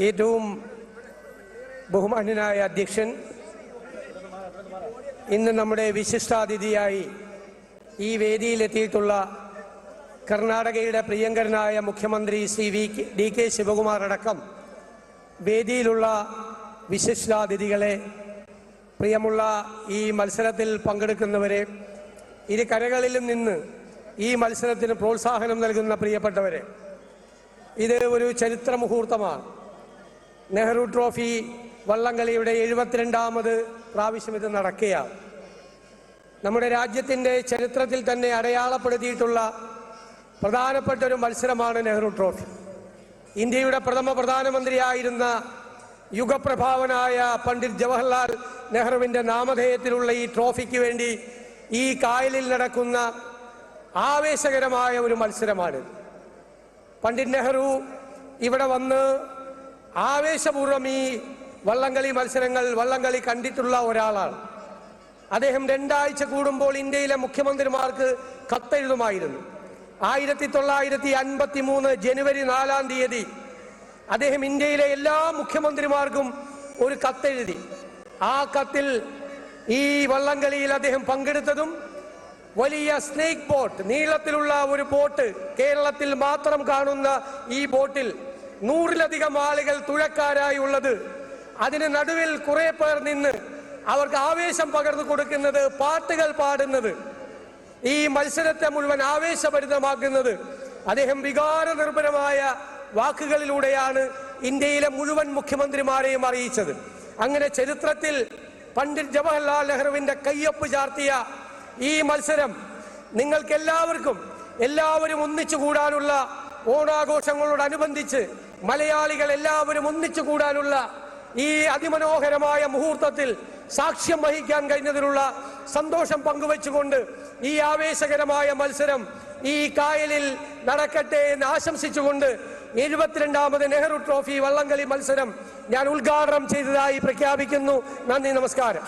ഏറ്റവും ബഹുമാന്യനായ അധ്യക്ഷൻ, ഇന്ന് നമ്മുടെ വിശിഷ്ടാതിഥിയായി ഈ വേദിയിലെത്തിയിട്ടുള്ള കർണാടകയുടെ പ്രിയങ്കരനായ മുഖ്യമന്ത്രി ശ്രീ DK ശിവകുമാർ അടക്കം വേദിയിലുള്ള വിശിഷ്ടാതിഥികളെ, പ്രിയമുള്ള ഈ മത്സരത്തിൽ പങ്കെടുക്കുന്നവരെ, ഇരു കരകളിലും നിന്ന് ഈ മത്സരത്തിന് പ്രോത്സാഹനം നൽകുന്ന പ്രിയപ്പെട്ടവരെ, ഇത് ഒരു ചരിത്ര മുഹൂർത്തമാണ്. നെഹ്റു ട്രോഫി വള്ളംകളിയുടെ 72ാമത് പ്രാവശ്യം ഇത് നടക്കുകയാണ്. നമ്മുടെ രാജ്യത്തിൻ്റെ ചരിത്രത്തിൽ തന്നെ അടയാളപ്പെടുത്തിയിട്ടുള്ള പ്രധാനപ്പെട്ട ഒരു മത്സരമാണ് നെഹ്റു ട്രോഫി. ഇന്ത്യയുടെ പ്രഥമ പ്രധാനമന്ത്രിയായിരുന്ന യുഗപ്രഭാവനായ പണ്ഡിറ്റ് ജവഹർലാൽ നെഹ്റുവിൻ്റെ നാമധേയത്തിലുള്ള ഈ ട്രോഫിക്ക് വേണ്ടി ഈ കായലിൽ നടക്കുന്ന ആവേശകരമായ ഒരു മത്സരമാണ്. പണ്ഡിറ്റ് നെഹ്റു ഇവിടെ വന്ന് ആവേശപൂർവ്വം ഈ വള്ളംകളി കണ്ടിട്ടുള്ള ഒരാളാണ്. അദ്ദേഹം 2 ആഴ്ച കൂടുമ്പോൾ ഇന്ത്യയിലെ മുഖ്യമന്ത്രിമാർക്ക് കത്തെഴുതുമായിരുന്നു. 1953 ജനുവരി 4-ാം തീയതി അദ്ദേഹം ഇന്ത്യയിലെ എല്ലാ മുഖ്യമന്ത്രിമാർക്കും ഒരു കത്തെഴുതി. ആ കത്തിൽ ഈ വള്ളംകളിയിൽ അദ്ദേഹം പങ്കെടുത്തതും, വലിയ സ്നേക്ക് ബോട്ട്, നീളത്തിലുള്ള ഒരു ബോട്ട്, കേരളത്തിൽ മാത്രം കാണുന്ന ഈ ബോട്ടിൽ 100-ലധികം ആളുകൾ തുഴക്കാരായി ഉള്ളത്, അതിന് നടുവിൽ കുറെ പേർ നിന്ന് അവർക്ക് ആവേശം പകർന്നു കൊടുക്കുന്നത്, പാട്ടുകൾ പാടുന്നത്, ഈ മത്സരത്തെ മുഴുവൻ ആവേശഭരിതമാക്കുന്നത് അദ്ദേഹം വികാരനിർഭരമായ വാക്കുകളിലൂടെയാണ് ഇന്ത്യയിലെ മുഴുവൻ മുഖ്യമന്ത്രിമാരെയും അറിയിച്ചത്. അങ്ങനെ ചരിത്രത്തിൽ പണ്ഡിറ്റ് ജവഹർലാൽ നെഹ്റുവിന്റെ കയ്യൊപ്പ് ചാർത്തിയ ഈ മത്സരം എല്ലാവരും ഒന്നിച്ചു കൂടാനുള്ള, ഓണാഘോഷങ്ങളോടനുബന്ധിച്ച് മലയാളികൾ എല്ലാവരും ഒന്നിച്ചു കൂടാനുള്ള ഈ അതിമനോഹരമായ മുഹൂർത്തത്തിൽ സാക്ഷ്യം വഹിക്കാൻ കഴിഞ്ഞതിലുള്ള സന്തോഷം പങ്കുവെച്ചുകൊണ്ട് ഈ ആവേശകരമായ മത്സരം ഈ കായലിൽ നടക്കട്ടെ എന്ന് ആശംസിച്ചുകൊണ്ട് 72ാമത് നെഹ്റു ട്രോഫി വള്ളംകളി മത്സരം ഞാൻ ഉദ്ഘാടനം ചെയ്തതായി പ്രഖ്യാപിക്കുന്നു. നന്ദി, നമസ്കാരം.